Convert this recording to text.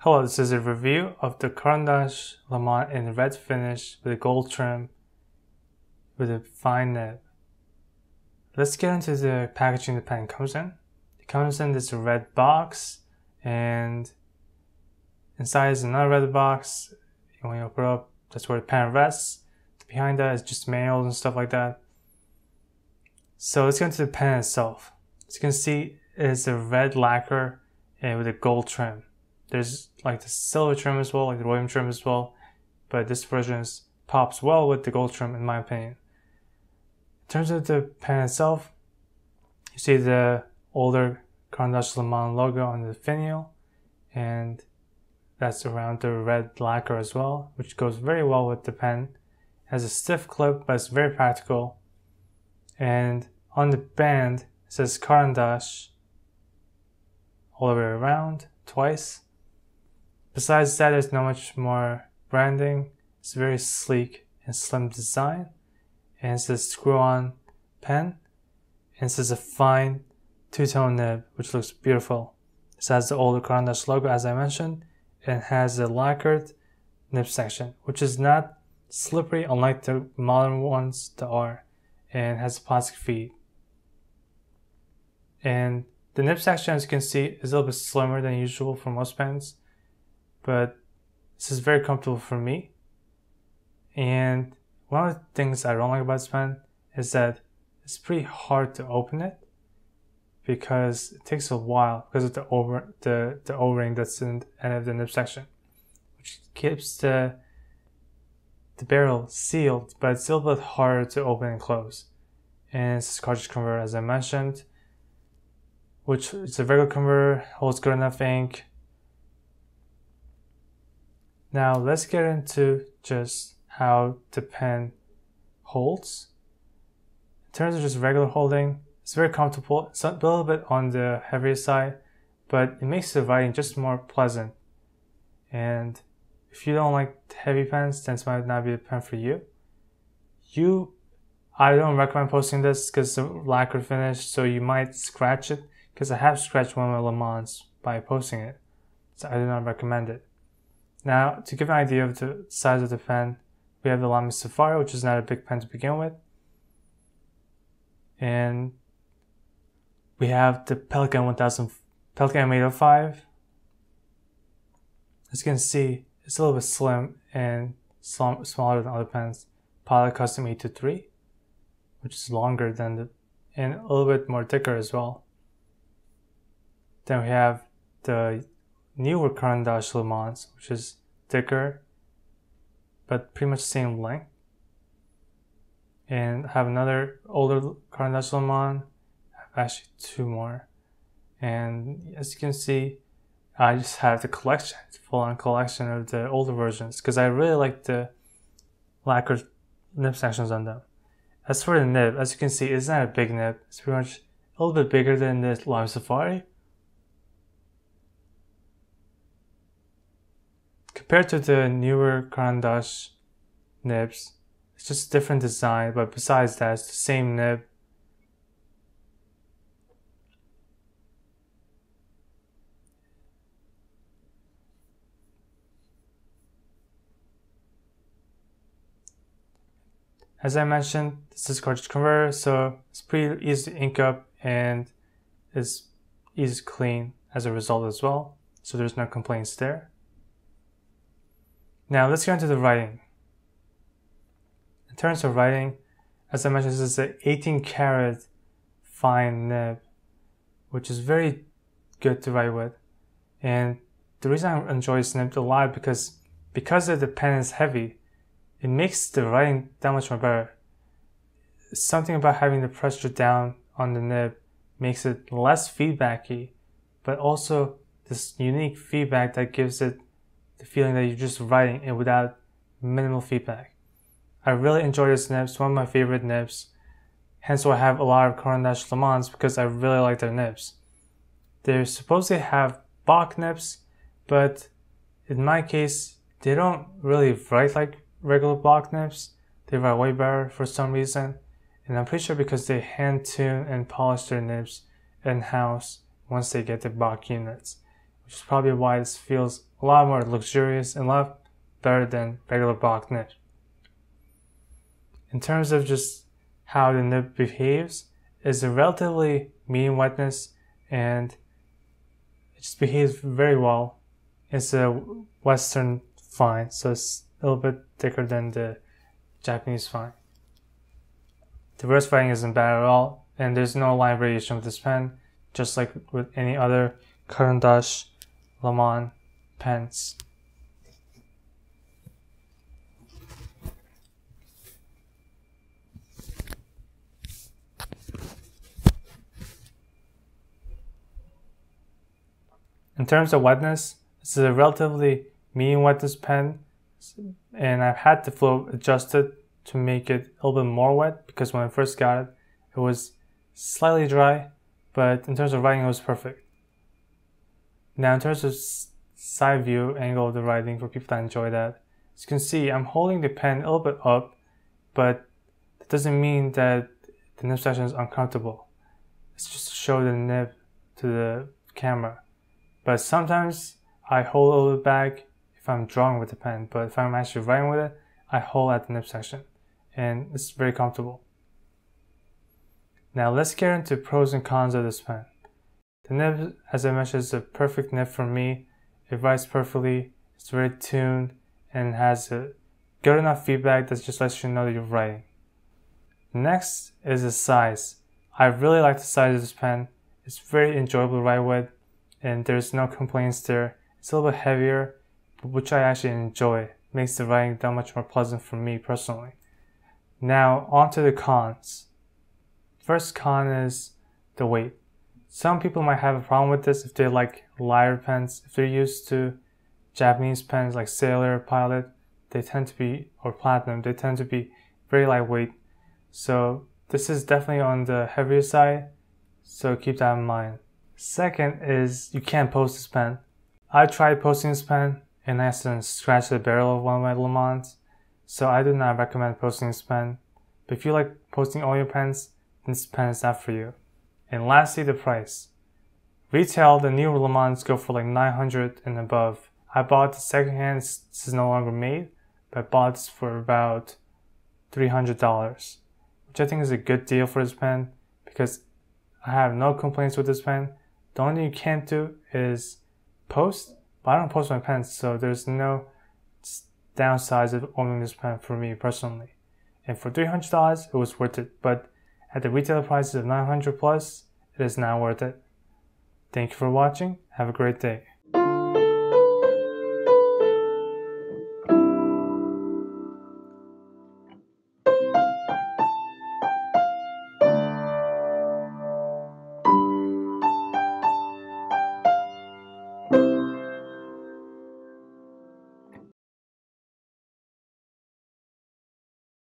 Hello, this is a review of the Caran Leman in red finish with a gold trim with a fine nib. Let's get into the packaging the pen comes in. It comes in this red box, and inside is another red box. When you open it up, that's where the pen rests. Behind that is just manuals and stuff like that. So let's get into the pen itself. As you can see, it's a red lacquer and with a gold trim. There's like the silver trim as well, like the William trim as well, but this version pops well with the gold trim in my opinion. In terms of the pen itself, you see the older Caran Leman logo on the finial, and that's around the red lacquer as well, which goes very well with the pen. It has a stiff clip, but it's very practical. And on the band, it says Caran all the way around, twice. Besides that, there's not much more branding. It's very sleek and slim design. And it's a screw-on pen. And this is a fine two-tone nib, which looks beautiful. This has the older Caran logo, as I mentioned, and has a lacquered nib section, which is not slippery unlike the modern ones that are, and has a plastic feed. And the nib section, as you can see, is a little bit slimmer than usual for most pens, but this is very comfortable for me. And one of the things I don't like about this pen is that it's pretty hard to open it because it takes a while because of the O-ring that's in the end of the nib section, which keeps the barrel sealed, but it's a little bit harder to open and close. And it's a cartridge converter, as I mentioned, which is a regular converter, holds good enough ink. Now let's get into just how the pen holds. In terms of just regular holding, it's very comfortable. It's a little bit on the heavier side, but it makes the writing just more pleasant. And if you don't like heavy pens, then this might not be a pen for you. I don't recommend posting this because it's a lacquer finish, so you might scratch it, because I have scratched one of my Lemans by posting it, so I do not recommend it. Now, to give an idea of the size of the pen, we have the Lamy Safari, which is not a big pen to begin with. And we have the Pelikan M805. As you can see, it's a little bit slim and smaller than other pens. Pilot Custom 823, which is longer than and a little bit more thicker as well. Then we have the newer Caran Lemans, which is thicker, but pretty much the same length. And I have another older Caran Leman. I have actually two more. And as you can see, I just have the collection, full-on collection of the older versions, because I really like the lacquer nib sections on them. As for the nib, as you can see, it's not a big nib. It's pretty much a little bit bigger than the Lamy Safari. Compared to the newer Caran nibs, it's just a different design, but besides that, it's the same nib. As I mentioned, this is cartridge converter, so it's pretty easy to ink up and it's easy to clean as a result as well, so there's no complaints there. Now let's get into the writing. In terms of writing, as I mentioned, this is an 18 karat fine nib, which is very good to write with. And the reason I enjoy this nib a lot because the pen is heavy, it makes the writing that much more better. Something about having the pressure down on the nib makes it less feedbacky, but also this unique feedback that gives it the feeling that you're just writing it without minimal feedback. I really enjoy this nib. It's one of my favorite nibs. Hence why I have a lot of Caran Lemans, because I really like their nibs. They're supposed to have Bach nibs, but in my case, they don't really write like regular Bach nibs. They write way better for some reason. And I'm pretty sure because they hand tune and polish their nibs in-house once they get the Bach units, which is probably why this feels a lot more luxurious and a lot better than regular block nib. In terms of just how the nib behaves, it's a relatively medium wetness and it just behaves very well. It's a Western fine, so it's a little bit thicker than the Japanese fine. The reverse writing isn't bad at all, and there's no line variation with this pen, just like with any other Caran Leman pens. In terms of wetness, this is a relatively medium wetness pen, and I've had the flow adjusted to make it a little bit more wet because when I first got it, it was slightly dry, but in terms of writing, it was perfect. Now, in terms of side view angle of the writing for people that enjoy that, as you can see, I'm holding the pen a little bit up, but that doesn't mean that the nib section is uncomfortable. It's just to show the nib to the camera. But sometimes I hold a little bit back if I'm drawing with the pen, but if I'm actually writing with it, I hold at the nib section, and it's very comfortable. Now let's get into pros and cons of this pen. The nib, as I mentioned, is a perfect nib for me. It writes perfectly, it's very tuned, and has a good enough feedback that just lets you know that you're writing. Next is the size. I really like the size of this pen. It's very enjoyable to write with, and there's no complaints there. It's a little bit heavier, which I actually enjoy. It makes the writing that much more pleasant for me personally. Now, on to the cons. First con is the weight. Some people might have a problem with this if they like lighter pens. If they're used to Japanese pens like Sailor, Pilot, they tend to be, or Platinum, they tend to be very lightweight. So this is definitely on the heavier side, so keep that in mind. Second is you can't post this pen. I tried posting this pen and I accidentally scratched the barrel of one of my Lemans, so I do not recommend posting this pen. But if you like posting all your pens, this pen is not for you. And lastly, the price. Retail, the new Lemans go for like $900 and above. I bought the secondhand, this is no longer made, but I bought this for about $300, which I think is a good deal for this pen because I have no complaints with this pen. The only thing you can't do is post, but I don't post my pens, so there's no downsides of owning this pen for me personally. And for $300, it was worth it, but at the retail prices of $900 plus, it is not worth it. Thank you for watching. Have a great day.